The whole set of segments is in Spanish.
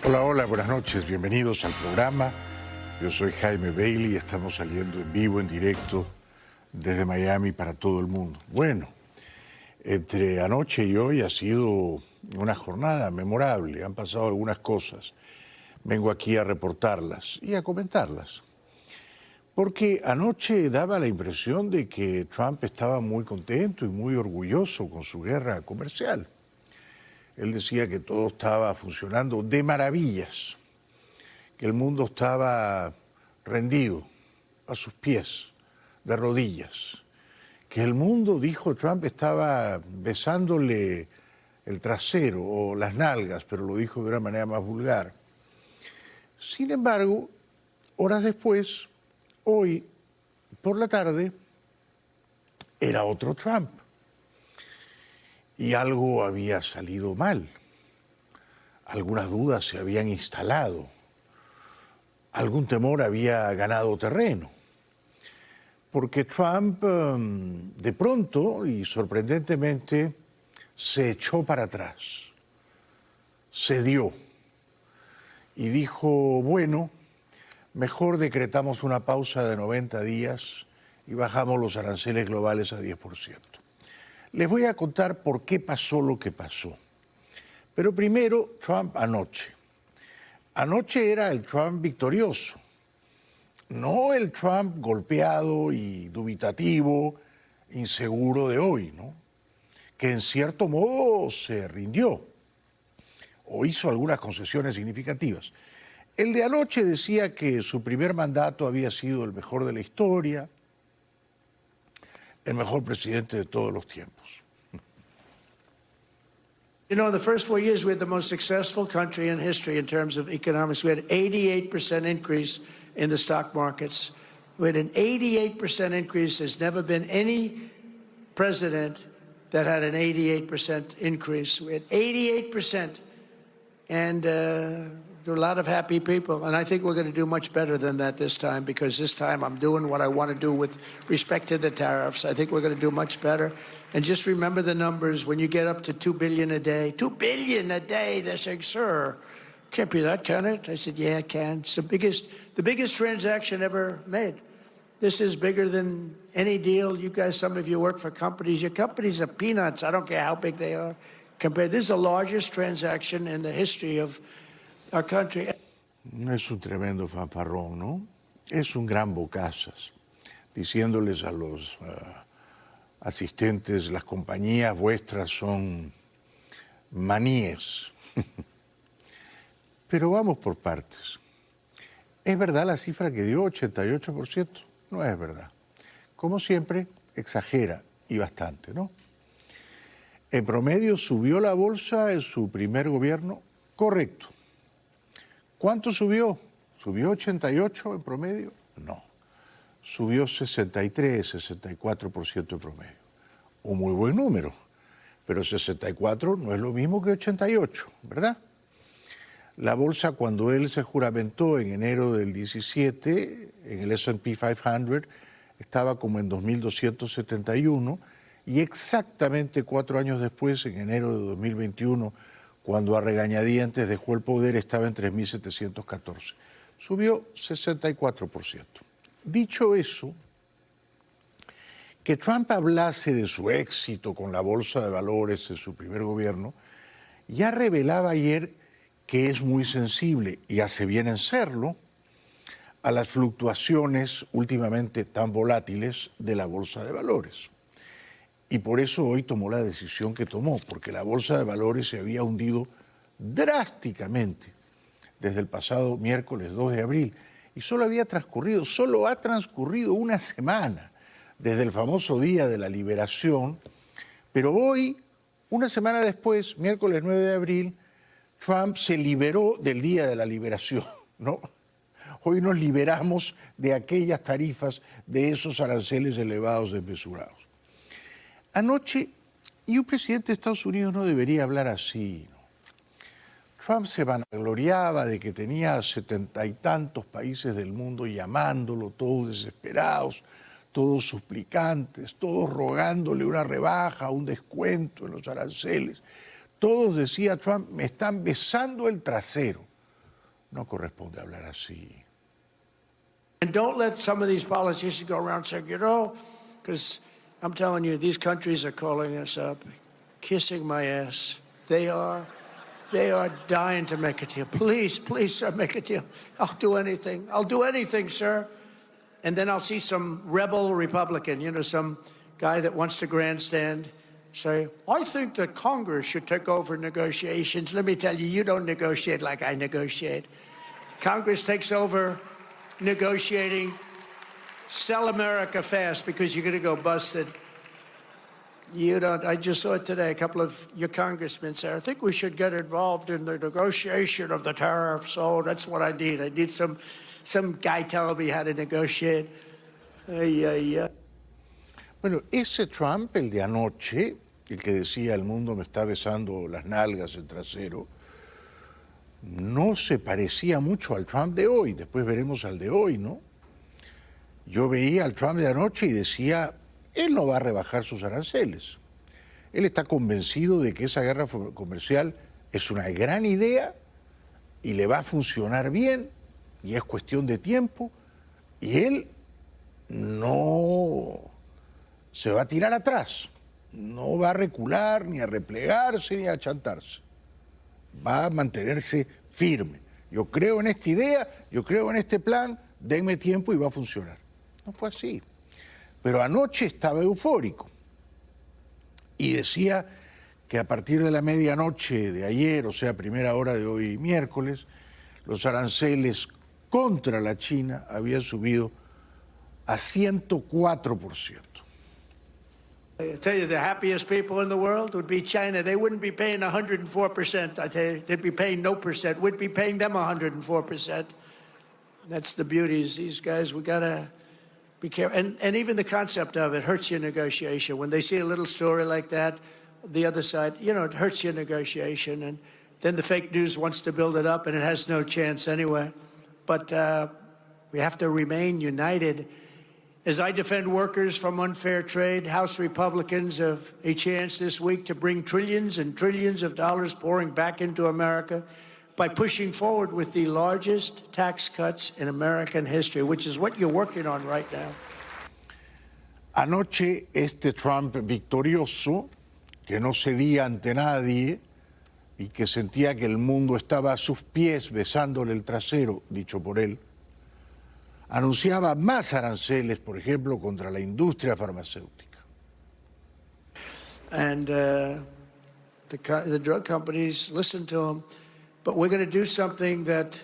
Hola, hola, buenas noches, bienvenidos al programa. Yo soy Jaime Bailey y estamos saliendo en vivo, en directo, desde Miami para todo el mundo. Bueno, entre anoche y hoy ha sido una jornada memorable, han pasado algunas cosas. Vengo aquí a reportarlas y a comentarlas. Porque anoche daba la impresión de que Trump estaba muy contento y muy orgulloso con su guerra comercial. Él decía que todo estaba funcionando de maravillas, que el mundo estaba rendido a sus pies, de rodillas, que el mundo, dijo Trump, estaba besándole el trasero o las nalgas, pero lo dijo de una manera más vulgar. Sin embargo, horas después, hoy por la tarde, era otro Trump. Y algo había salido mal. Algunas dudas se habían instalado. Algún temor había ganado terreno. Porque Trump, de pronto y sorprendentemente, se echó para atrás. Cedió. Y dijo, bueno, mejor decretamos una pausa de 90 días y bajamos los aranceles globales a 10%. Les voy a contar por qué pasó lo que pasó. Pero primero, Trump anoche. Anoche era el Trump victorioso, no el Trump golpeado y dubitativo, inseguro de hoy, ¿no? Que en cierto modo se rindió o hizo algunas concesiones significativas. El de anoche decía que su primer mandato había sido el mejor de la historia, el mejor presidente de todos los tiempos. You know, the first 4 years, we had the most successful country in history in terms of economics. We had 88% increase in the stock markets. We had an 88% increase. There's never been any president that had an 88% increase. We had 88%. And there were a lot of happy people. And I think we're going to do much better than that this time, because this time I'm doing what I want to do with respect to the tariffs. I think we're going to do much better. And just remember the numbers. When you get up to $2 billion a day, $2 billion a day, they're saying, sir, can't be that, can it? I said, yeah, it can. It's the biggest transaction ever made. This is bigger than any deal. You guys, some of you work for companies. Your companies are peanuts. I don't care how big they are. Compared, this is the largest transaction in the history of our country. Es un tremendo fanfarrón, ¿no? Es un gran bocazas, diciéndoles a los asistentes, las compañías vuestras son maníes. Pero vamos por partes. ¿Es verdad la cifra que dio, 88%? No es verdad. Como siempre, exagera y bastante, ¿no? En promedio subió la bolsa en su primer gobierno, correcto. ¿Cuánto subió? ¿Subió 88 en promedio? No. Subió 63, 64% en promedio. Un muy buen número, pero 64 no es lo mismo que 88, ¿verdad? La bolsa, cuando él se juramentó en enero del 17, en el S&P 500, estaba como en 2.271, y exactamente 4 años después, en enero de 2021, cuando a regañadientes dejó el poder, estaba en 3.714. Subió 64%. Dicho eso, que Trump hablase de su éxito con la bolsa de valores en su primer gobierno, ya revelaba ayer que es muy sensible, y hace bien en serlo, a las fluctuaciones últimamente tan volátiles de la bolsa de valores. Y por eso hoy tomó la decisión que tomó, porque la bolsa de valores se había hundido drásticamente desde el pasado miércoles 2 de abril, y solo ha transcurrido una semana desde el famoso día de la liberación, pero hoy, una semana después, miércoles 9 de abril, Trump se liberó del día de la liberación, ¿no? Hoy nos liberamos de aquellas tarifas, de esos aranceles elevados desmesurados. Anoche, y un presidente de Estados Unidos no debería hablar así, ¿no? Trump se vanagloriaba de que tenía 70 y tantos países del mundo llamándolo, todos desesperados, todos suplicantes, todos rogándole una rebaja, un descuento en los aranceles. Todos, decía Trump, me están besando el trasero. no corresponde hablar así. And don't let some of these politicians go around saying, you know, because I'm telling you, these countries are calling us up, kissing my ass. They are dying to make a deal. Please, please, sir, make a deal. I'll do anything. I'll do anything, sir. And then I'll see some rebel Republican, you know, some guy that wants to grandstand, say, I think that Congress should take over negotiations. Let me tell you, you don't negotiate like I negotiate. Congress takes over negotiating. Sell America fast because you're going to go busted. You don't. I just saw it today. A couple of your congressmen said, I think we should get involved in the negotiation of the tariffs. Oh, that's what I need. I need some guy telling me how to negotiate. Bueno, ese Trump, el de anoche, el que decía el mundo me está besando las nalgas, el trasero, no se parecía mucho al Trump de hoy. Después veremos al de hoy, ¿no? Yo veía al Trump de anoche y decía, él no va a rebajar sus aranceles. Él está convencido de que esa guerra comercial es una gran idea y le va a funcionar bien y es cuestión de tiempo y él no se va a tirar atrás, no va a recular ni a replegarse ni a achantarse, va a mantenerse firme. Yo creo en esta idea, yo creo en este plan, denme tiempo y va a funcionar. No fue así. Pero anoche estaba eufórico y decía que a partir de la medianoche de ayer, o sea, primera hora de hoy miércoles, los aranceles contra la China habían subido a 104%. I tell you, the happiest people in the world would be China. They wouldn't be paying 104%. I tell you, they'd be paying no percent. We'd be paying them 104%. That's the beauties. These guys, we got to be careful. And even the concept of it hurts your negotiation. When they see a little story like that, the other side, you know, it hurts your negotiation. And then the fake news wants to build it up, and it has no chance anyway. But we have to remain united. As I defend workers from unfair trade, House Republicans have a chance this week to bring trillions and trillions of dollars pouring back into America by pushing forward with the largest tax cuts in American history, which is what you're working on right now. Anoche este Trump victorioso, que no cedía ante nadie y que sentía que el mundo estaba a sus pies besándole el trasero, dicho por él, anunciaba más aranceles, por ejemplo, contra la industria farmacéutica. And the drug companies listen to him, but we're going to do something that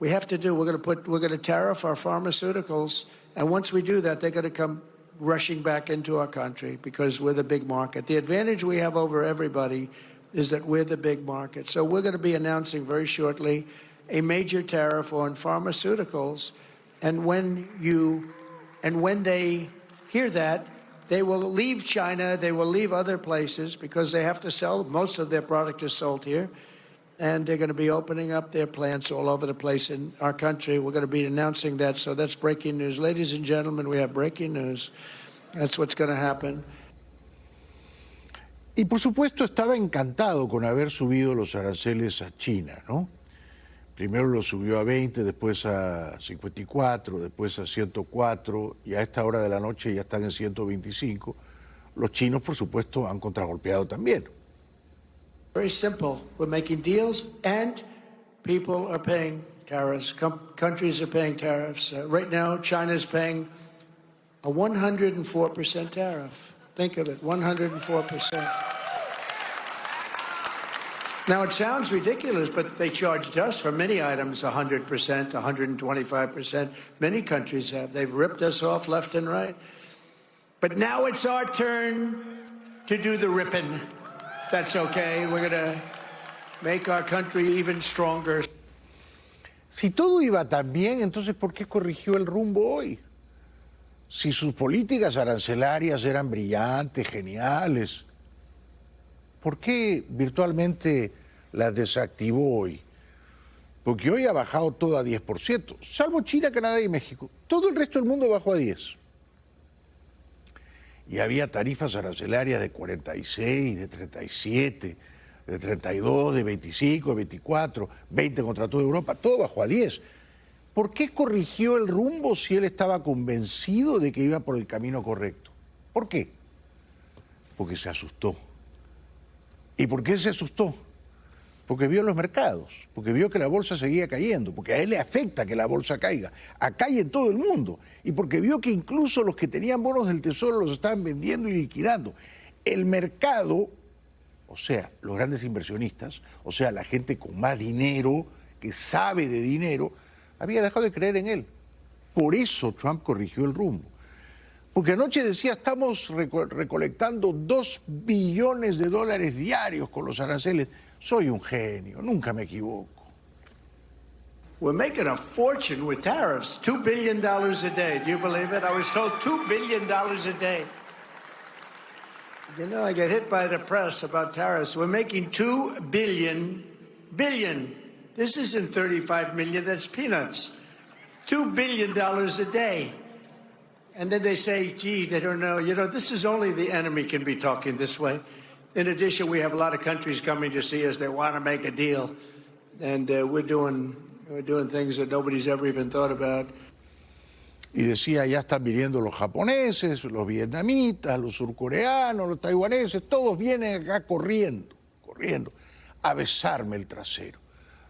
we have to do. We're going to tariff our pharmaceuticals, and once we do that, they're going to come rushing back into our country because we're the big market. The advantage we have over everybody is that we're the big market. So we're going to be announcing very shortly a major tariff on pharmaceuticals. And when they hear that, they will leave China, they will leave other places because they have to sell, most of their product is sold here, and they're going to be opening up their plants all over the place in our country. We're going to be announcing that, so that's breaking news. Ladies and gentlemen, we have breaking news. That's what's going to happen. Y por supuesto estaba encantado con haber subido los aranceles a China, ¿no? Primero lo subió a 20, después a 54, después a 104 y a esta hora de la noche ya están en 125. Los chinos, por supuesto, han contragolpeado también. Very simple. We're making deals and people are paying tariffs. Countries are paying tariffs. Right now, China is paying a 104% tariff. Think of it, 104%. Now, it sounds ridiculous, but they charged us for many items 100%, 125%. Many countries have. They've ripped us off left and right. But now it's our turn to do the ripping. That's okay. We're going to make our country even stronger. Si todo iba tan bien, entonces ¿por qué corrigió el rumbo hoy? Si sus políticas arancelarias eran brillantes, geniales, ¿por qué virtualmente las desactivó hoy? Porque hoy ha bajado todo a 10%, salvo China, Canadá y México. Todo el resto del mundo bajó a 10%. Y había tarifas arancelarias de 46, de 37, de 32, de 25, de 24, 20 contra toda Europa, todo bajó a 10. ¿Por qué corrigió el rumbo si él estaba convencido de que iba por el camino correcto? ¿Por qué? Porque se asustó. ¿Y por qué se asustó? Porque vio los mercados, porque vio que la bolsa seguía cayendo, porque a él le afecta que la bolsa caiga, acá y en todo el mundo, y porque vio que incluso los que tenían bonos del Tesoro los estaban vendiendo y liquidando. El mercado, o sea, los grandes inversionistas, o sea, la gente con más dinero, que sabe de dinero, había dejado de creer en él. Por eso Trump corrigió el rumbo. Porque anoche decía, estamos recolectando $2 billones diarios con los aranceles. Soy un genio, nunca me equivoco. We're making a fortune with tariffs, $2 billion a day. Do you believe it? I was told $2 billion a day. You know, I get hit by the press about tariffs. We're making $2 billion. This isn't 35 million, that's peanuts. $2 billion a day. And then they say, gee, they don't know. You know, this is only the enemy can be talking this way. In addition, we have a lot of countries coming to see us that want to make a deal. And we're doing things that nobody's ever even thought about. Y decía, ya están viniendo los japoneses, los vietnamitas, los surcoreanos, los taiwaneses, todos vienen acá corriendo, a besarme el trasero.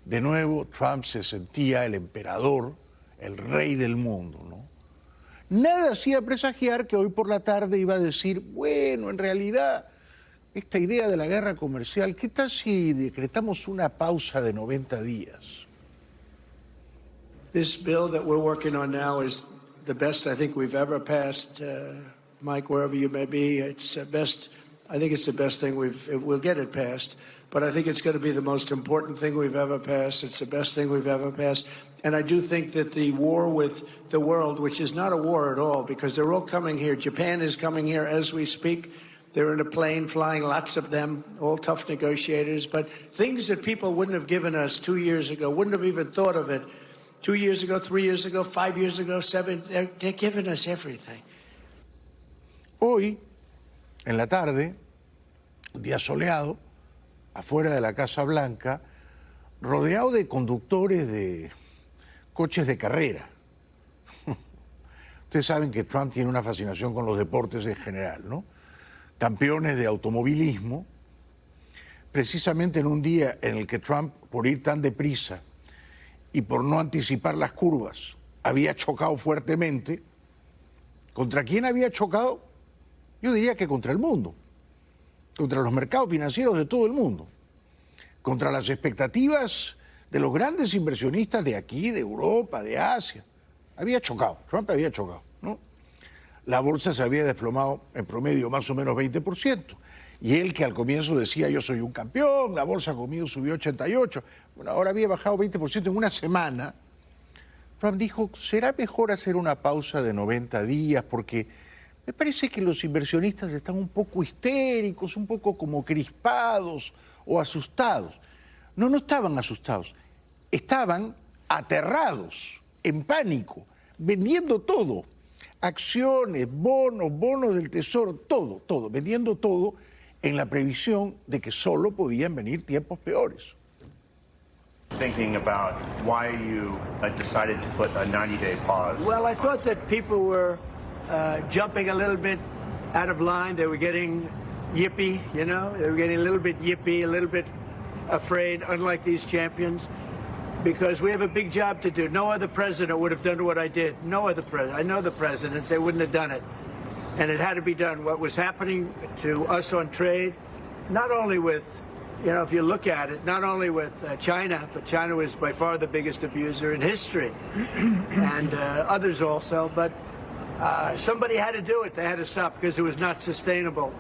De nuevo, Trump se sentía el emperador, el rey del mundo, ¿no? Nada hacía presagiar que hoy por la tarde iba a decir, bueno, en realidad, esta idea de la guerra comercial, ¿qué tal si decretamos una pausa de 90 días? This bill that we're working on now is the best I think we've ever passed, Mike, wherever you may be. It's the best. I think it's the best thing we'll get it passed. But I think it's going to be the most important thing we've ever passed. It's the best thing we've ever passed. And I do think that the war with the world, which is not a war at all, because they're all coming here. Japan is coming here as we speak. They're in a plane flying, lots of them, all tough negotiators. But things that people wouldn't have given us 2 years ago, wouldn't have even thought of it 2 years ago, 3 years ago, 5 years ago, 7, they're giving us everything. Hoy, en la tarde, un día soleado, afuera de la Casa Blanca, rodeado de conductores de coches de carrera. Ustedes saben que Trump tiene una fascinación con los deportes en general, ¿no? Campeones de automovilismo, precisamente en un día en el que Trump, por ir tan deprisa y por no anticipar las curvas, había chocado fuertemente. ¿Contra quién había chocado? Yo diría que contra el mundo, contra los mercados financieros de todo el mundo, contra las expectativas de los grandes inversionistas de aquí, de Europa, de Asia. Había chocado, Trump había chocado, ¿no? La bolsa se había desplomado en promedio más o menos 20%. Y él, que al comienzo decía, yo soy un campeón, la bolsa conmigo subió 88%, bueno, ahora había bajado 20% en una semana. Trump dijo, será mejor hacer una pausa de 90 días porque me parece que los inversionistas están un poco histéricos, un poco como crispados o asustados. No, no estaban asustados, estaban aterrados, en pánico, vendiendo todo. Acciones, bonos del tesoro, todo, vendiendo todo en la previsión de que solo podían venir tiempos peores. Thinking about why you decided to put a 90-day pause. Well, I thought that people were jumping a little bit out of line. They were getting yippy, you know? They were getting a little bit yippy, a little bit afraid, unlike these champions. Because we have a big job to do. No other president would have done what I did. No other president. I know the presidents, they wouldn't have done it. And it had to be done. What was happening to us on trade, not only with, you know, if you look at it, not only with China, but China was by far the biggest abuser in history, and others also, but somebody had to do it. They had to stop because it was not sustainable.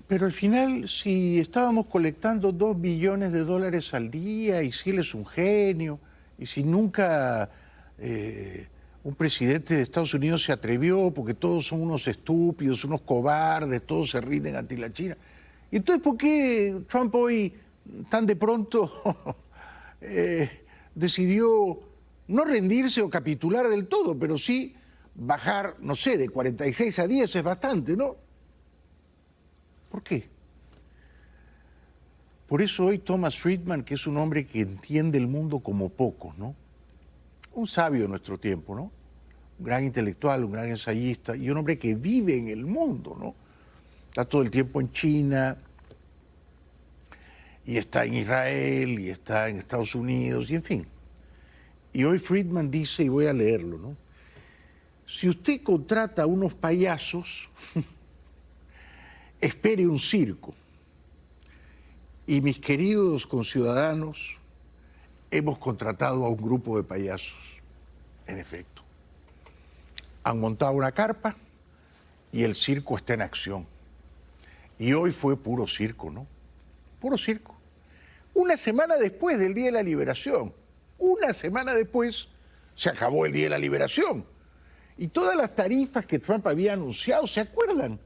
Pero al final, si estábamos colectando $2 billones al día, y si él es un genio, y si nunca un presidente de Estados Unidos se atrevió, porque todos son unos estúpidos, unos cobardes, todos se rinden ante la China. ¿Y entonces por qué Trump hoy, tan de pronto, decidió no rendirse o capitular del todo, pero sí bajar, no sé, de 46 a 10 es bastante, ¿no? ¿Por qué? Por eso hoy Thomas Friedman, que es un hombre que entiende el mundo como pocos, ¿no? Un sabio de nuestro tiempo, ¿no? Un gran intelectual, un gran ensayista y un hombre que vive en el mundo, ¿no? Está todo el tiempo en China y está en Israel y está en Estados Unidos y en fin. Y hoy Friedman dice, y voy a leerlo, ¿no? Si usted contrata a unos payasos, espere un circo. Y mis queridos conciudadanos, hemos contratado a un grupo de payasos, en efecto. Han montado una carpa y el circo está en acción. Y hoy fue puro circo, ¿no? Puro circo. Una semana después del Día de la Liberación, una semana después, se acabó el Día de la Liberación. Y todas las tarifas que Trump había anunciado, ¿se acuerdan?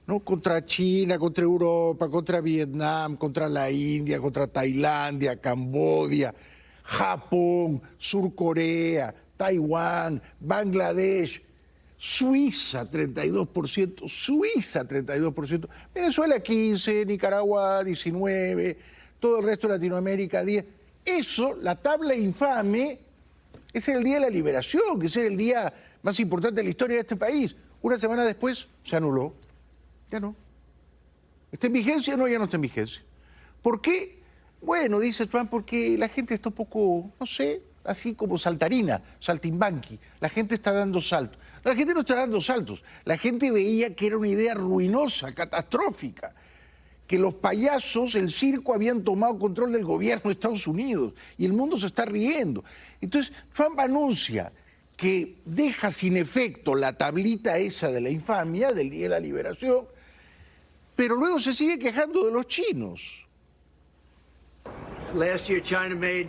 ¿No? Contra China, contra Europa, contra Vietnam, contra la India, contra Tailandia, Camboya, Japón, Sur Corea, Taiwán, Bangladesh, Suiza 32%, Suiza 32%, Venezuela 15%, Nicaragua 19%, todo el resto de Latinoamérica 10%. Eso, la tabla infame, es el Día de la Liberación, que es el día más importante de la historia de este país. Una semana después se anuló. Ya no. ¿Está en vigencia? No, ya no está en vigencia. ¿Por qué? Bueno, dice Trump, porque la gente está un poco, no sé, así como saltarina, saltimbanqui. La gente está dando saltos. La gente no está dando saltos. La gente veía que era una idea ruinosa, catastrófica. Que los payasos, el circo, habían tomado control del gobierno de Estados Unidos. Y el mundo se está riendo. Entonces, Trump anuncia que deja sin efecto la tablita esa de la infamia del Día de la Liberación, pero luego se sigue quejando de los chinos. Last year, China made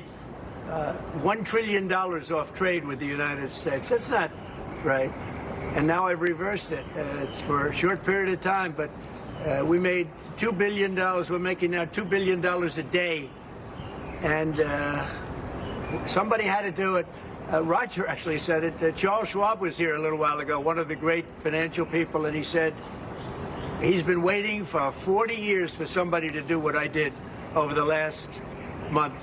$1 trillion off trade with the United States. That's not right. And now I've reversed it. It's for a short period of time, but we made $2 billion. We're making now $2 billion a day. And somebody had to do it. Roger actually said it. Charles Schwab was here a little while ago, one of the great financial people, and he said he's been waiting for 40 years for somebody to do what I did over the last month.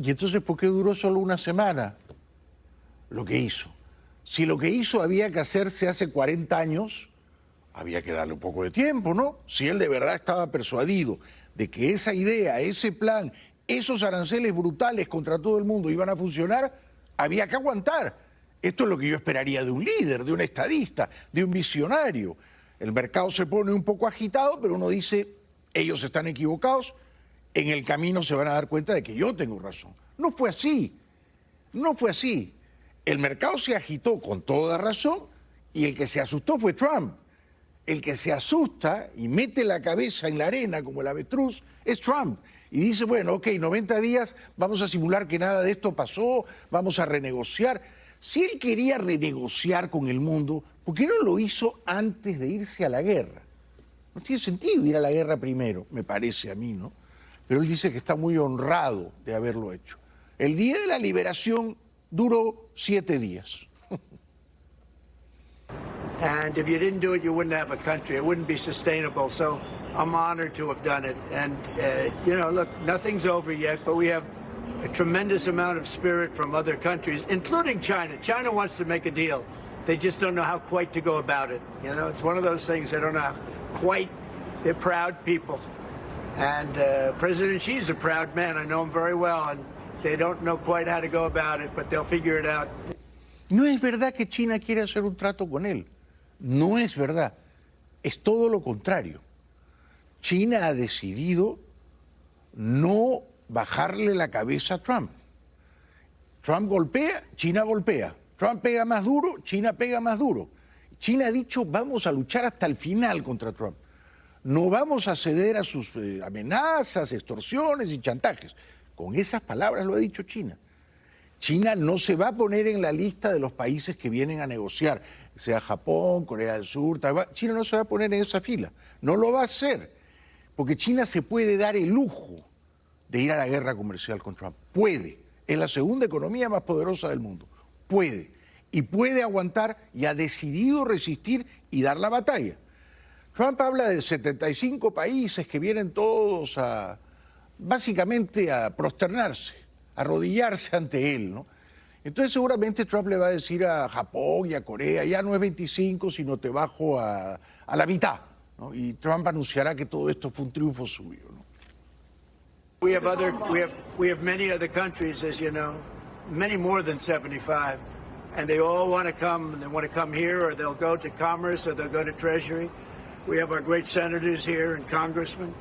Y entonces, ¿por qué duró solo una semana lo que hizo? Si lo que hizo había que hacerse hace 40 años, había que darle un poco de tiempo, ¿no? Si él de verdad estaba persuadido de que esa idea, ese plan, esos aranceles brutales contra todo el mundo iban a funcionar, había que aguantar. Esto es lo que yo esperaría de un líder, de un estadista, de un visionario. El mercado se pone un poco agitado, pero uno dice, ellos están equivocados, en el camino se van a dar cuenta de que yo tengo razón. No fue así, no fue así. El mercado se agitó con toda razón y el que se asustó fue Trump. El que se asusta y mete la cabeza en la arena como el avestruz es Trump. Y dice, bueno, ok, 90 días, vamos a simular que nada de esto pasó, vamos a renegociar. Si él quería renegociar con el mundo, ¿por qué no lo hizo antes de irse a la guerra? No tiene sentido ir a la guerra primero, me parece a mí, ¿no? Pero él dice que está muy honrado de haberlo hecho. El Día de la Liberación duró 7 días. And if you didn't do it, you wouldn't have a country. It wouldn't be sustainable. So I'm honored to have done it. And, you know, look, nothing's over yet, but we have a tremendous amount of spirit from other countries, including China. China wants to make a deal. They just don't know how quite to go about it. You know, it's one of those things they don't know how quite. They're proud people. And President Xi's a proud man. I know him very well. And they don't know quite how to go about it, but they'll figure it out. No es verdad que China quiere hacer un trato con él. No es verdad. Es todo lo contrario. China ha decidido no bajarle la cabeza a Trump. Trump golpea, China golpea. Trump pega más duro, China pega más duro. China ha dicho, vamos a luchar hasta el final contra Trump. No vamos a ceder a sus amenazas, extorsiones y chantajes. Con esas palabras lo ha dicho China. China no se va a poner en la lista de los países que vienen a negociar, sea Japón, Corea del Sur, Taiwán. China no se va a poner en esa fila, no lo va a hacer, porque China se puede dar el lujo de ir a la guerra comercial con Trump. Puede, es la segunda economía más poderosa del mundo, puede, y puede aguantar y ha decidido resistir y dar la batalla. Trump habla de 75 países que vienen todos básicamente a prosternarse, a arrodillarse ante él, ¿no? Entonces seguramente Trump le va a decir a Japón y a Corea, ya no es 25, sino te bajo a la mitad, ¿no? Y Trump anunciará que todo esto fue un triunfo suyo, ¿no? We have many other countries, as you know, many more than 75, and they all want to come. And they want to come here, or they'll go to Commerce, or they'll go to Treasury. We have our great senators here and congressmen.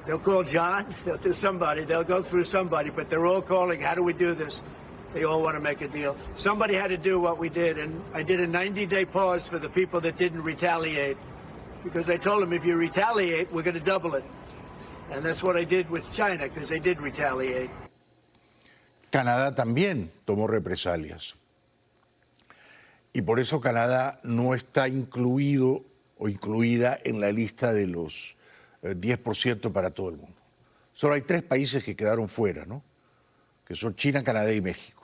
They'll call John. They'll do somebody. They'll go through somebody, but they're all calling. How do we do this? They all want to make a deal. Somebody had to do what we did, and I did a 90-day pause for the people that didn't retaliate, because I told them if you retaliate, we're going to double it. And that's what I did with China, because they did retaliate. Canadá también tomó represalias. Y por eso Canadá no está incluido o incluida en la lista de los 10% para todo el mundo. Solo hay 3 países que quedaron fuera, ¿no? Que son China, Canadá y México.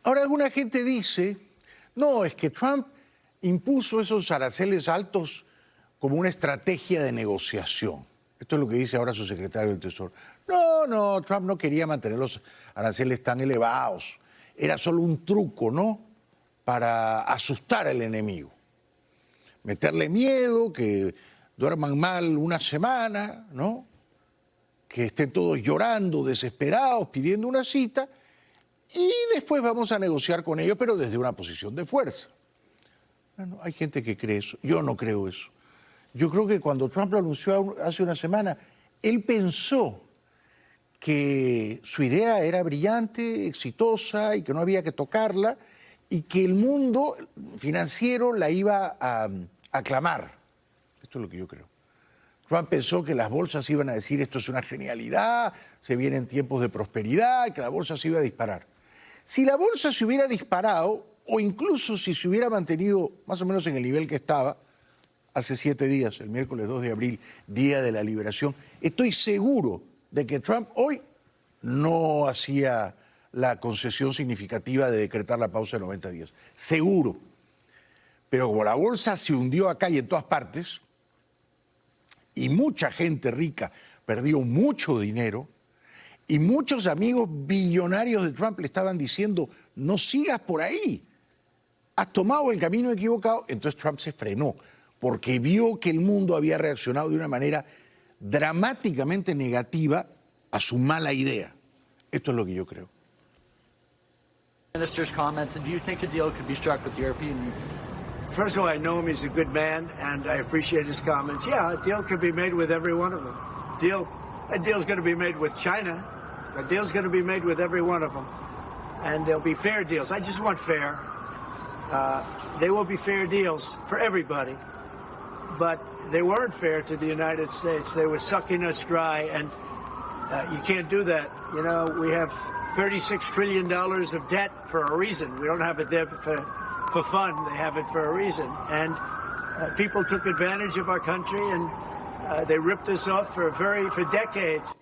Ahora alguna gente dice, no, es que Trump impuso esos aranceles altos como una estrategia de negociación. Esto es lo que dice ahora su secretario del Tesoro. No, Trump no quería mantener los aranceles tan elevados. Era solo un truco, ¿no? Para asustar al enemigo. Meterle miedo, que duerman mal una semana, ¿no? Que estén todos llorando, desesperados, pidiendo una cita, y después vamos a negociar con ellos, pero desde una posición de fuerza. Bueno, hay gente que cree eso. Yo no creo eso. Yo creo que cuando Trump lo anunció hace una semana, él pensó que su idea era brillante, exitosa y que no había que tocarla y que el mundo financiero la iba a aclamar. Esto es lo que yo creo. Trump pensó que las bolsas iban a decir esto es una genialidad, se vienen tiempos de prosperidad, que la bolsa se iba a disparar. Si la bolsa se hubiera disparado, o incluso si se hubiera mantenido más o menos en el nivel que estaba hace 7 días, el miércoles 2 de abril, día de la liberación, estoy seguro de que Trump hoy no hacía la concesión significativa de decretar la pausa de 90 días. Seguro. Pero como la bolsa se hundió acá y en todas partes, y mucha gente rica perdió mucho dinero, y muchos amigos billonarios de Trump le estaban diciendo, no sigas por ahí, has tomado el camino equivocado, entonces Trump se frenó, porque vio que el mundo había reaccionado de una manera dramáticamente negativa a su mala idea. Esto es lo que yo creo. Minister's comments, and do you think a deal could be struck with the European Union? First of all, I know him, he's a good man, and I appreciate his comments. Yeah, a deal could be made with every one of them. A deal's going to be made with China. A deal's going to be made with every one of them. And there'll be fair deals. I just want fair. There will be fair deals for everybody. But they weren't fair to the United States. They were sucking us dry, and you can't do that. You know, we have $36 trillion of debt for a reason. We don't have it there for fun. They have it for a reason. And people took advantage of our country, and they ripped us off for decades.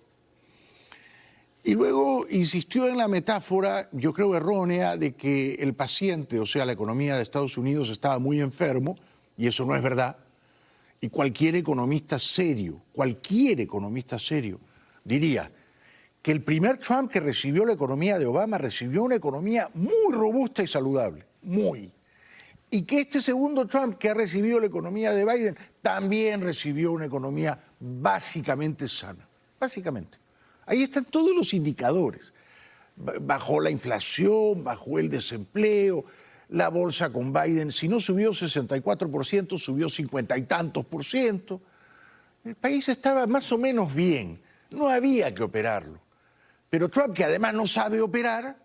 Y luego insistió en la metáfora, yo creo errónea, de que el paciente, o sea, la economía de Estados Unidos estaba muy enfermo, y eso no es verdad. Y cualquier economista serio diría que el primer Trump que recibió la economía de Obama recibió una economía muy robusta y saludable, muy. Y que este segundo Trump que ha recibido la economía de Biden también recibió una economía básicamente sana, básicamente. Ahí están todos los indicadores. Bajó la inflación, bajó el desempleo, la bolsa con Biden, si no subió 64%, subió 50 y tantos %. El país estaba más o menos bien, no había que operarlo. Pero Trump, que además no sabe operar,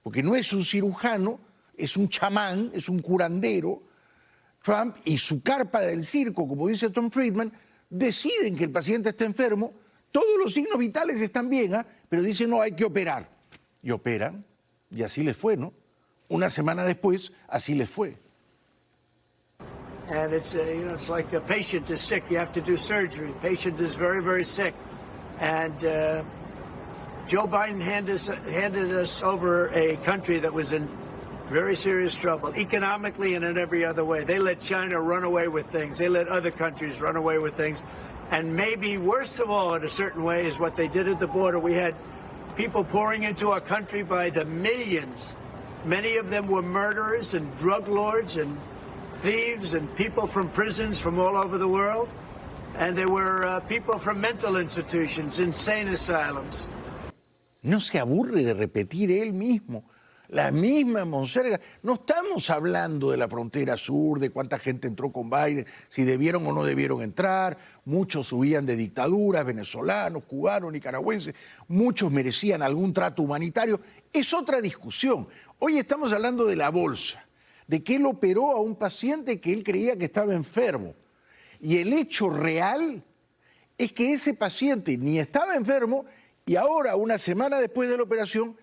porque no es un cirujano, es un chamán, es un curandero, Trump y su carpa del circo, como dice Tom Friedman, deciden que el paciente está enfermo, todos los signos vitales están bien, pero dicen no, hay que operar. Y operan, y así les fue, ¿no? Una semana después, así les fue. And it's it's like a patient is sick, you have to do surgery. Patient is very, very sick. And Joe Biden handed us over a country that was in very serious trouble, economically and in every other way. They let China run away with things. They let other countries run away with things. And maybe worst of all, in a certain way, is what they did at the border. We had people pouring into our country by the millions. Many of them were murderers and drug lords and thieves and people from prisons from all over the world. And there were people from mental institutions, insane asylums. No se aburre de repetir él mismo la misma monserga. No estamos hablando de la frontera sur, de cuánta gente entró con Biden, si debieron o no debieron entrar. Muchos huían de dictaduras, venezolanos, cubanos, nicaragüenses. Muchos merecían algún trato humanitario. Es otra discusión. Hoy estamos hablando de la bolsa, de que él operó a un paciente que él creía que estaba enfermo. Y el hecho real es que ese paciente ni estaba enfermo y ahora, una semana después de la operación,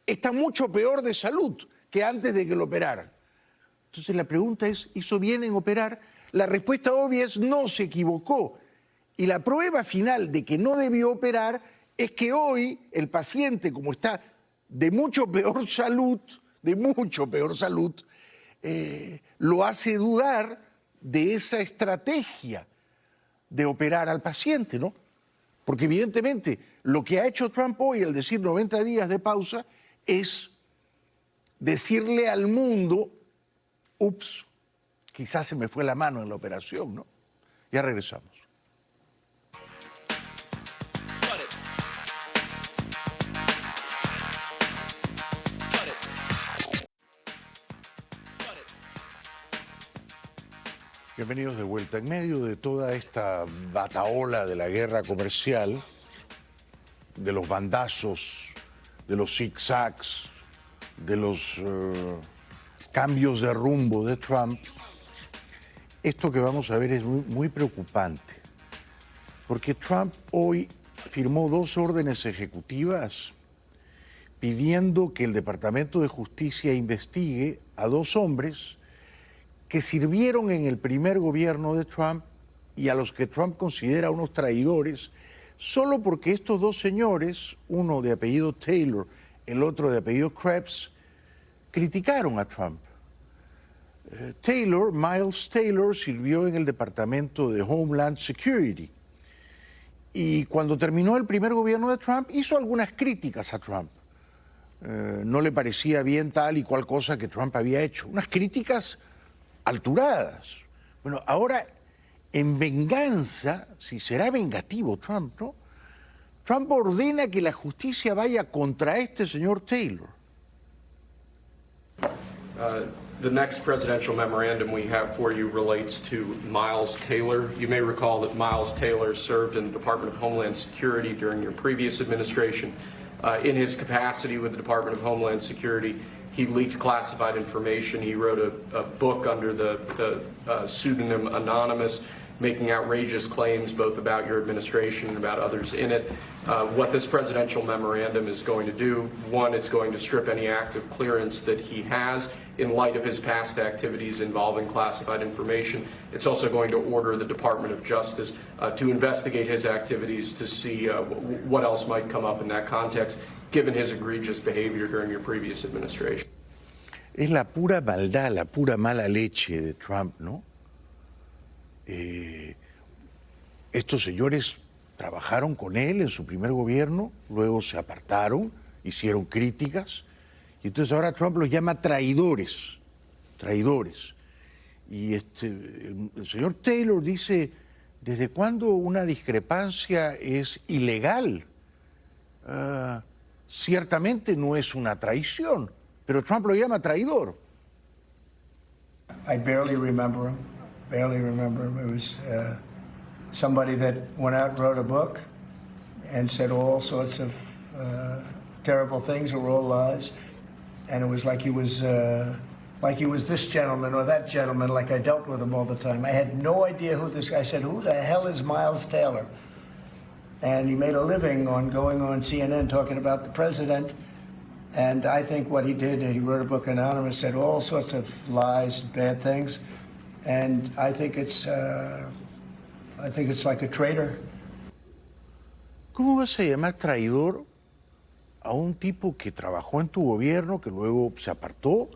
está mucho peor de salud que antes de que lo operaran. Entonces la pregunta es, ¿hizo bien en operar? La respuesta obvia es no, se equivocó. Y la prueba final de que no debió operar es que hoy el paciente, como está de mucho peor salud, lo hace dudar de esa estrategia de operar al paciente, ¿no? Porque evidentemente lo que ha hecho Trump hoy al decir 90 días de pausa es decirle al mundo, ups, quizás se me fue la mano en la operación, ¿no? Ya regresamos. Bienvenidos de vuelta. En medio de toda esta batahola de la guerra comercial, de los bandazos, de los zigzags, de los cambios de rumbo de Trump, esto que vamos a ver es muy preocupante, porque Trump hoy firmó 2 órdenes ejecutivas pidiendo que el Departamento de Justicia investigue a 2 hombres que sirvieron en el primer gobierno de Trump y a los que Trump considera unos traidores, solo porque estos 2 señores, uno de apellido Taylor, el otro de apellido Krebs, criticaron a Trump. Miles Taylor, sirvió en el Departamento de Homeland Security y cuando terminó el primer gobierno de Trump hizo algunas críticas a Trump. No le parecía bien tal y cual cosa que Trump había hecho. Unas críticas alturadas. Bueno, ahora, en venganza, si será vengativo Trump, ¿no? Trump ordena que la justicia vaya contra este señor Taylor. The next presidential memorandum we have for you relates to Miles Taylor. You may recall that Miles Taylor served in the Department of Homeland Security during your previous administration. In his capacity with the Department of Homeland Security, he leaked classified information. He wrote a book under the pseudonym Anonymous, making outrageous claims both about your administration and about others in it. What this presidential memorandum is going to do, one, it's going to strip any active clearance that he has in light of his past activities involving classified information. It's also going to order the Department of Justice to investigate his activities to see what else might come up in that context, given his egregious behavior during your previous administration. Es la pura maldad, la pura mala leche de Trump, ¿no? Estos señores trabajaron con él en su primer gobierno, luego se apartaron, hicieron críticas, y entonces ahora Trump los llama traidores. Y el señor Taylor dice, ¿desde cuándo una discrepancia es ilegal? Ciertamente no es una traición, pero Trump lo llama traidor. I barely remember him. It was somebody that went out and wrote a book and said all sorts of terrible things that were all lies. And it was like he was this gentleman or that gentleman, like I dealt with him all the time. I had no idea who this guy. I said, who the hell is Miles Taylor? And he made a living on going on CNN talking about the president. And I think what he did, he wrote a book Anonymous, said all sorts of lies, bad things. And I think it's like a traitor. ¿Cómo vas a llamar traidor a un tipo que trabajó en tu gobierno, que luego se apartó,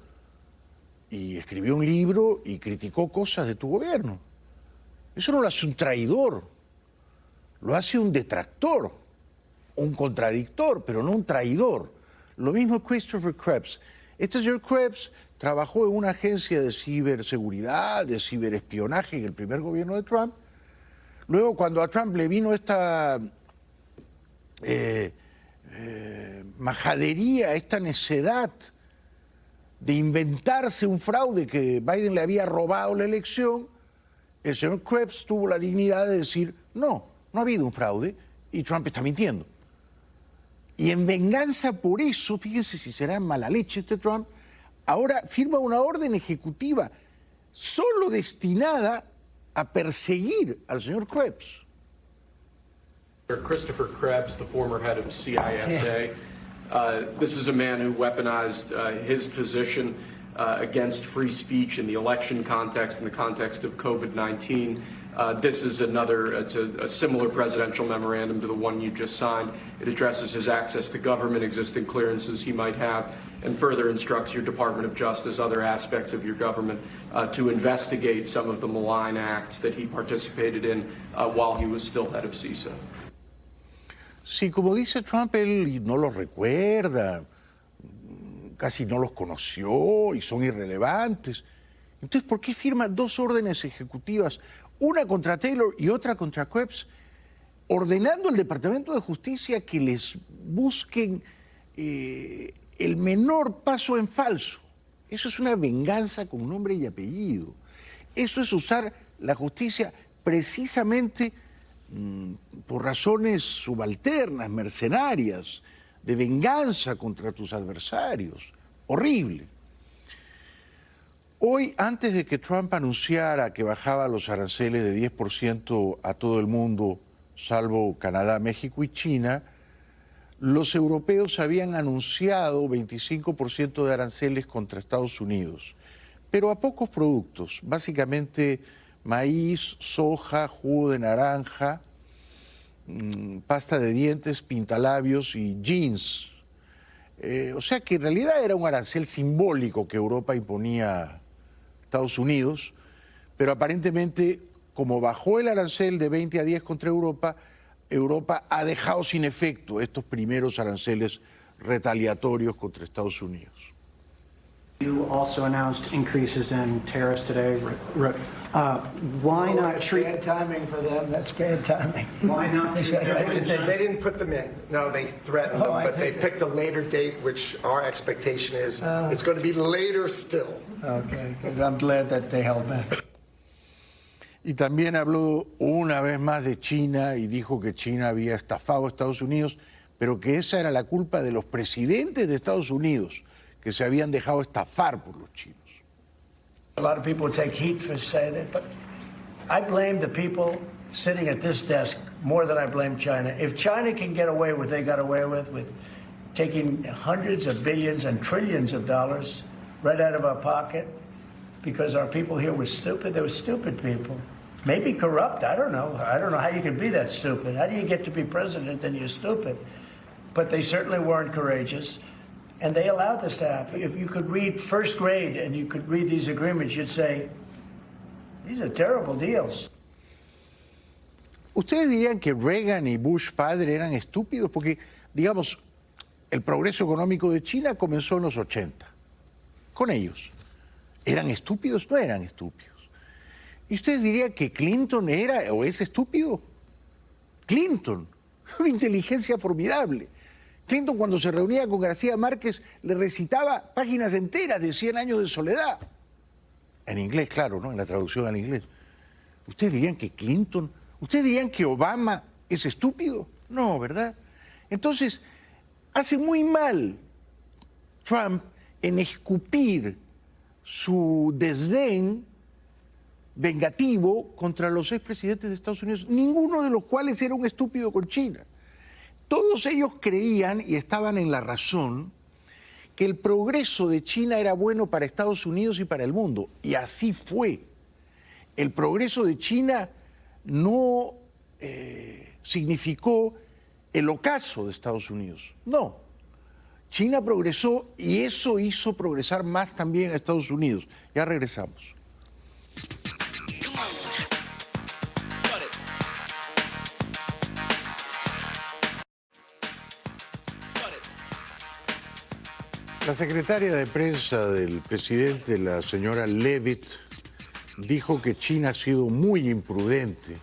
y escribió un libro y criticó cosas de tu gobierno. Eso no lo hace un traidor, lo hace un detractor, un contradictor, pero no un traidor. Lo mismo Christopher Krebs. Este señor Krebs trabajó en una agencia de ciberseguridad, de ciberespionaje en el primer gobierno de Trump. Luego, cuando a Trump le vino esta majadería, esta necedad de inventarse un fraude que Biden le había robado la elección, el señor Krebs tuvo la dignidad de decir, no ha habido un fraude y Trump está mintiendo. Y en venganza por eso, fíjense si será mala leche este Trump, ahora firma una orden ejecutiva solo destinada a perseguir al señor Krebs. Christopher Krebs, the former head of CISA. This is a man who weaponized his position against free speech in the election context, in the context of COVID-19. This is it's a similar presidential memorandum to the one you just signed. It addresses his access to government, existing clearances he might have, and further instructs your Department of Justice, other aspects of your government, to investigate some of the malign acts that he participated in while he was still head of CISA. Sí, como dice Trump, él no los recuerda, casi no los conoció y son irrelevantes. Entonces, ¿por qué firma dos órdenes ejecutivas, una contra Taylor y otra contra Krebs, ordenando al Departamento de Justicia que les busquen el menor paso en falso? Eso es una venganza con nombre y apellido. Eso es usar la justicia precisamente por razones subalternas, mercenarias, de venganza contra tus adversarios. Horrible. Hoy, antes de que Trump anunciara que bajaba los aranceles de 10% a todo el mundo, salvo Canadá, México y China, los europeos habían anunciado 25% de aranceles contra Estados Unidos, pero a pocos productos, básicamente maíz, soja, jugo de naranja, pasta de dientes, pintalabios y jeans. O sea que en realidad era un arancel simbólico que Europa imponía a Estados Unidos, pero aparentemente, como bajó el arancel de 20 a 10 contra Europa, Europa ha dejado sin efecto estos primeros aranceles retaliatorios contra Estados Unidos. You also announced increases in tariffs today. Why not That's treat? bad timing for them. That's bad timing. Why not They treat? said, They didn't put them in. No, they threatened Oh, them, I but they think- picked a later date, which our expectation is it's going to be later still. Okay, I'm glad that they held back. Y también habló una vez más de China y dijo que China había estafado a Estados Unidos, pero que esa era la culpa de los presidentes de Estados Unidos, que se habían dejado estafar por los chinos. A lot of people take heat for saying it, but I blame the people sitting at this desk more than I blame China. If China can get away with what they got away with taking hundreds of billions and trillions of dollars right out of our pocket because our people here were stupid, they were stupid people. Maybe corrupt, I don't know. I don't know how you can be that stupid. How do you get to be president and you're stupid? But they certainly weren't courageous. And they allowed this to happen. If you could read first grade and you could read these agreements, you'd say, these are terrible deals. ¿Ustedes dirían que Reagan y Bush padre eran estúpidos? Porque, digamos, el progreso económico de China comenzó en los 80, con ellos. ¿Eran estúpidos? No eran estúpidos. ¿Y ustedes dirían que Clinton era o es estúpido? Clinton, una inteligencia formidable. Clinton, cuando se reunía con García Márquez, le recitaba páginas enteras de 100 años de soledad. En inglés, claro, ¿no? En la traducción al inglés. ¿Ustedes dirían que Clinton, ustedes dirían que Obama es estúpido? No, ¿verdad? Entonces, hace muy mal Trump en escupir su desdén vengativo contra los expresidentes de Estados Unidos, ninguno de los cuales era un estúpido con China. Todos ellos creían, y estaban en la razón, que el progreso de China era bueno para Estados Unidos y para el mundo. Y así fue. El progreso de China no significó el ocaso de Estados Unidos. No. China progresó y eso hizo progresar más también a Estados Unidos. Ya regresamos. La secretaria de prensa del presidente, la señora Leavitt, dijo que China ha sido muy imprudente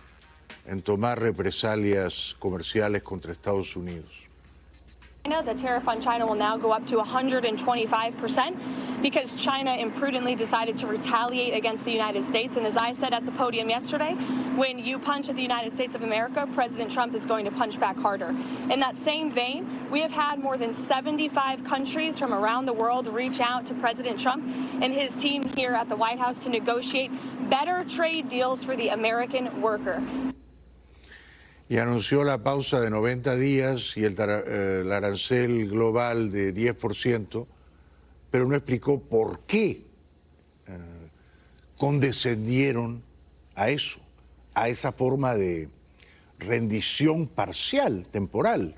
en tomar represalias comerciales contra Estados Unidos. The tariff on China will now go up to 125% because China imprudently decided to retaliate against the United States. And as I said at the podium yesterday, when you punch at the United States of America, President Trump is going to punch back harder. In that same vein, we have had more than 75 countries from around the world reach out to President Trump and his team here at the White House to negotiate better trade deals for the American worker. Y anunció la pausa de 90 días y el arancel global de 10%, pero no explicó por qué condescendieron a eso, a esa forma de rendición parcial, temporal.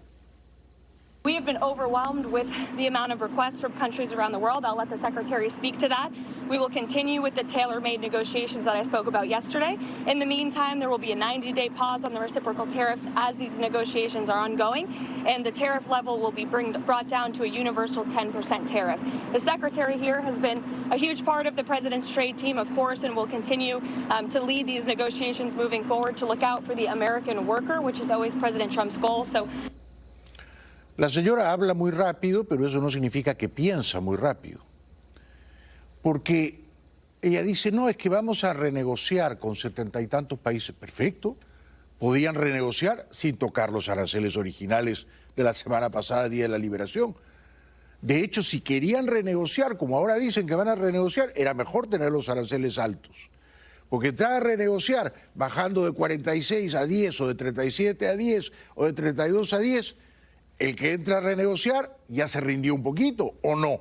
We have been overwhelmed with the amount of requests from countries around the world. I'll let the Secretary speak to that. We will continue with the tailor-made negotiations that I spoke about yesterday. In the meantime, there will be a 90-day pause on the reciprocal tariffs as these negotiations are ongoing, and the tariff level will be brought down to a universal 10% tariff. The Secretary here has been a huge part of the President's trade team, of course, and will continue to lead these negotiations moving forward to look out for the American worker, which is always President Trump's goal. La señora habla muy rápido, pero eso no significa que piensa muy rápido. Porque ella dice, no, es que vamos a renegociar con 70 y tantos países. Perfecto, podían renegociar sin tocar los aranceles originales de la semana pasada, Día de la Liberación. De hecho, si querían renegociar, como ahora dicen que van a renegociar, era mejor tener los aranceles altos. Porque entrar a renegociar bajando de 46 a 10 o de 37 a 10 o de 32 a 10, el que entra a renegociar ya se rindió un poquito, ¿o no?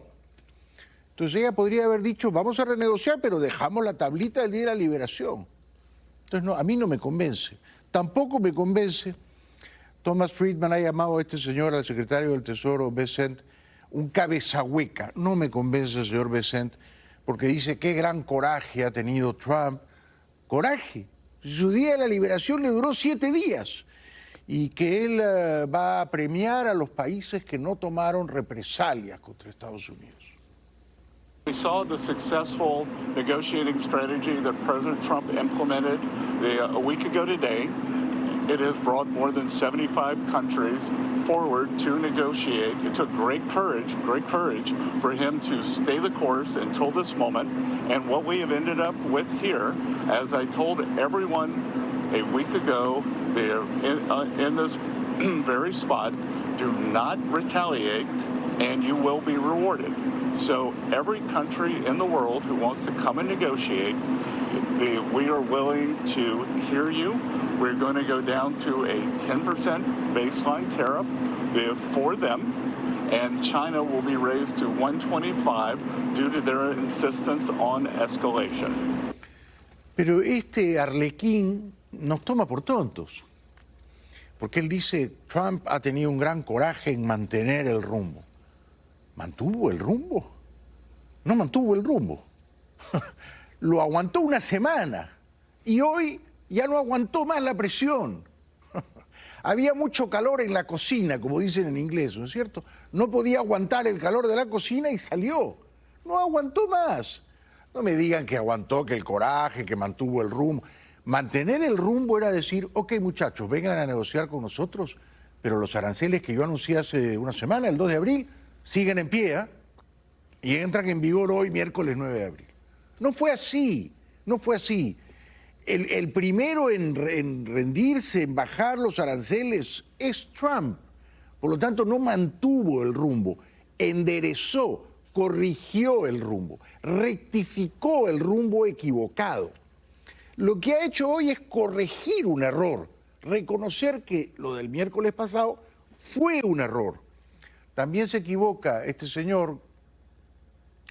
Entonces ella podría haber dicho, vamos a renegociar, pero dejamos la tablita del Día de la Liberación. Entonces no, a mí no me convence. Tampoco me convence, Thomas Friedman ha llamado a este señor, al secretario del Tesoro, Bessent, un cabeza hueca. No me convence el señor Bessent, porque dice qué gran coraje ha tenido Trump. Coraje. Su Día de la Liberación le duró 7 días. Y que él va a premiar a los países que no tomaron represalias contra Estados Unidos. We saw the successful negotiating strategy that President Trump implemented a week ago today. It has brought more than 75 countries forward to negotiate. It took great courage for him to stay the course until this moment. And what we have ended up with here, as I told everyone a week ago, in this very spot, do not retaliate and you will be rewarded. So every country in the world who wants to come and negotiate, we are willing to hear you. We're going to go down to a 10% baseline tariff for them, and China will be raised to 125 due to their insistence on escalation. Pero este arlequín nos toma por tontos, porque él dice, Trump ha tenido un gran coraje en mantener el rumbo. ¿Mantuvo el rumbo? No mantuvo el rumbo. Lo aguantó una semana y hoy ya no aguantó más la presión. Había mucho calor en la cocina, como dicen en inglés, ¿no es cierto? No podía aguantar el calor de la cocina y salió. No aguantó más. No me digan que aguantó, que el coraje, que mantuvo el rumbo. Mantener el rumbo era decir, ok muchachos, vengan a negociar con nosotros, pero los aranceles que yo anuncié hace una semana, el 2 de abril, siguen en pie, ¿eh? Y entran en vigor hoy, miércoles 9 de abril. No fue así, no fue así. El primero en rendirse, en bajar los aranceles, es Trump. Por lo tanto, no mantuvo el rumbo, enderezó, corrigió el rumbo, rectificó el rumbo equivocado. Lo que ha hecho hoy es corregir un error, reconocer que lo del miércoles pasado fue un error. También se equivoca este señor,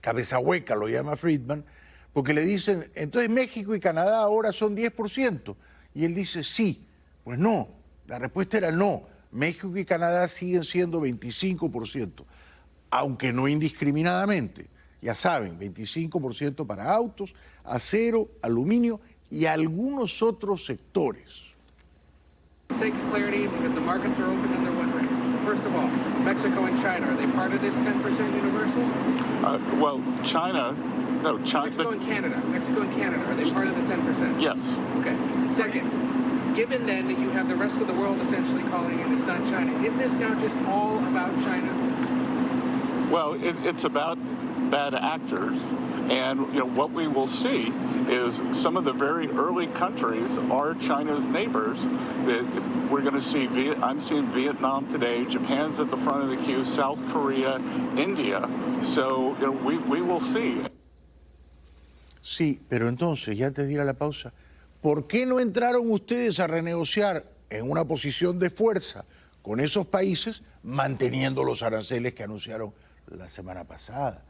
cabeza hueca lo llama Friedman, porque le dicen, entonces México y Canadá ahora son 10%. Y él dice, sí. Pues no, la respuesta era no. México y Canadá siguen siendo 25%. aunque no indiscriminadamente. Ya saben, 25% para autos, acero, aluminio y algunos otros sectores. Sake of clarity, because the markets are open and they're wondering. First of all, Mexico and China, are they part of this 10% universal? Well, China, no, China. Mexico and Canada, are they part of the 10%? Yes. Okay. Second, given then that you have the rest of the world essentially calling it, it's not China, is this now just all about China? Well, it's about bad actors, and what we will see is some of the very early countries are China's neighbors. That we're going to see. I'm seeing Vietnam today. Japan's at the front of the queue. South Korea, India. So we will see. Sí, pero entonces, ya te diré la pausa, ¿por qué no entraron ustedes a renegociar en una posición de fuerza con esos países manteniendo los aranceles que anunciaron la semana pasada?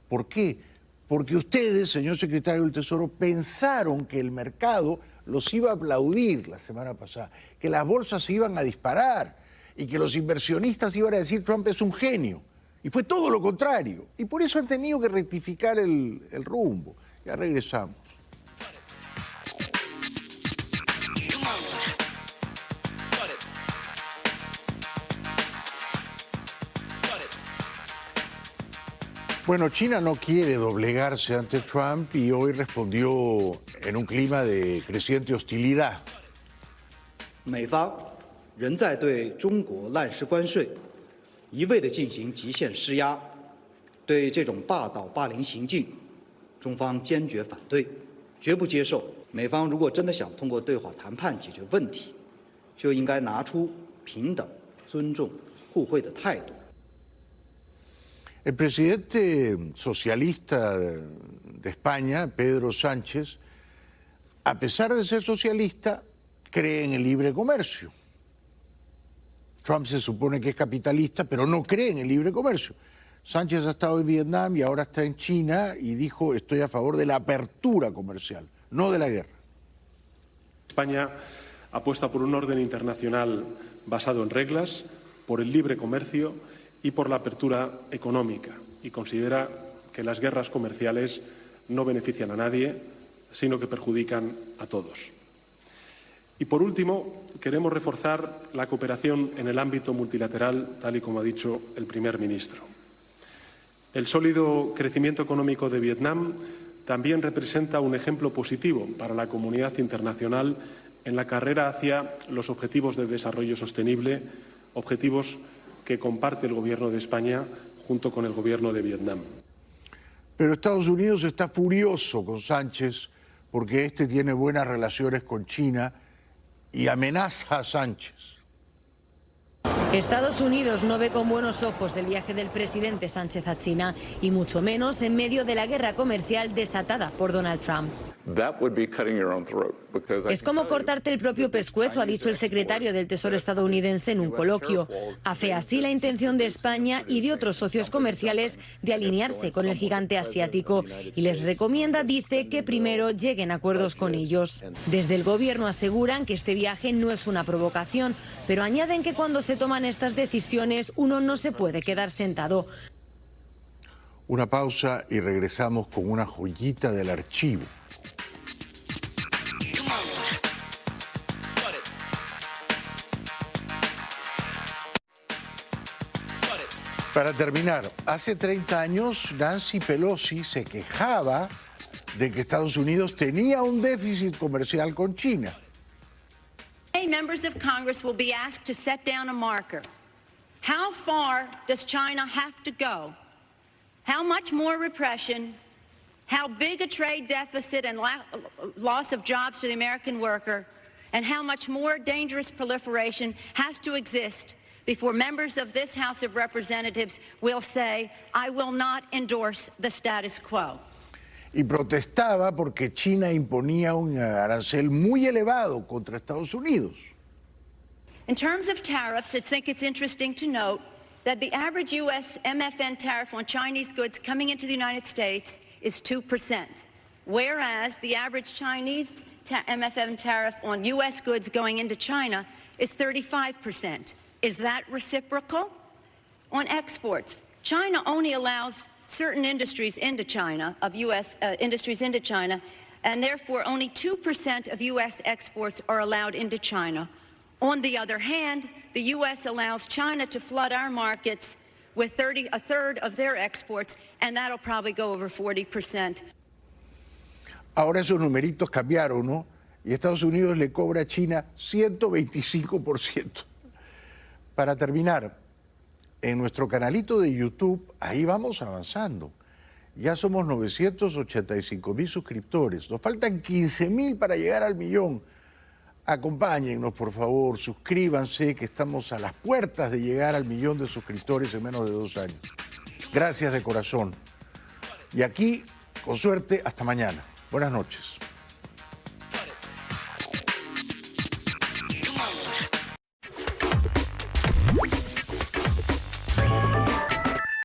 ¿Por qué? Porque ustedes, señor secretario del Tesoro, pensaron que el mercado los iba a aplaudir la semana pasada, que las bolsas se iban a disparar y que los inversionistas iban a decir Trump es un genio. Y fue todo lo contrario. Y por eso han tenido que rectificar el rumbo. Ya regresamos. Bueno, China no quiere doblegarse ante Trump y hoy respondió en un clima de creciente hostilidad. 美方仍在对中国滥施关税，一味地进行极限施压，对这种霸道霸凌行径，中方坚决反对，绝不接受。美方如果真的想通过对话谈判解决问题，就应该拿出平等、尊重、互惠的态度。 El presidente socialista de España, Pedro Sánchez, a pesar de ser socialista, cree en el libre comercio. Trump se supone que es capitalista, pero no cree en el libre comercio. Sánchez ha estado en Vietnam y ahora está en China y dijo, estoy a favor de la apertura comercial, no de la guerra. España apuesta por un orden internacional basado en reglas, por el libre comercio y por la apertura económica, y considera que las guerras comerciales no benefician a nadie, sino que perjudican a todos. Y por último, queremos reforzar la cooperación en el ámbito multilateral, tal y como ha dicho el primer ministro. El sólido crecimiento económico de Vietnam también representa un ejemplo positivo para la comunidad internacional en la carrera hacia los objetivos de desarrollo sostenible, objetivos que comparte el Gobierno de España junto con el Gobierno de Vietnam. Pero Estados Unidos está furioso con Sánchez porque este tiene buenas relaciones con China y amenaza a Sánchez. Estados Unidos no ve con buenos ojos el viaje del presidente Sánchez a China y mucho menos en medio de la guerra comercial desatada por Donald Trump. Es como cortarte el propio pescuezo, ha dicho el secretario del Tesoro estadounidense en un coloquio. Hace así la intención de España y de otros socios comerciales de alinearse con el gigante asiático y les recomienda, dice, que primero lleguen a acuerdos con ellos. Desde el gobierno aseguran que este viaje no es una provocación, pero añaden que cuando se toman estas decisiones uno no se puede quedar sentado. Una pausa y regresamos con una joyita del archivo. Para terminar, hace 30 años Nancy Pelosi se quejaba de que Estados Unidos tenía un déficit comercial con China. Today, members of Congress will be asked to set down a marker. How far does China have to go? How much more repression? How big a trade deficit and loss of jobs for the American worker? And how much more dangerous proliferation has to exist before members of this House of Representatives will say, I will not endorse the status quo? Y protestaba porque China imponía un arancel muy elevado contra Estados Unidos. In terms of tariffs, I think it's interesting to note that the average U.S. MFN tariff on Chinese goods coming into the United States is 2%, whereas the average Chinese MFN tariff on U.S. goods going into China is 35%. Is that reciprocal? On exports, China only allows certain industries into China, of U.S. Industries into China, and therefore only 2% of U.S. exports are allowed into China. On the other hand, the U.S. allows China to flood our markets with a third of their exports, and that'll probably go over 40%. Ahora esos numeritos cambiaron, ¿no? Y Estados Unidos le cobra a China 125%. Para terminar, en nuestro canalito de YouTube, ahí vamos avanzando. Ya somos 985.000 suscriptores. Nos faltan 15.000 para llegar al millón. Acompáñennos, por favor, suscríbanse, que estamos a las puertas de llegar al millón de suscriptores en menos de 2 años. Gracias de corazón. Y aquí, con suerte, hasta mañana. Buenas noches.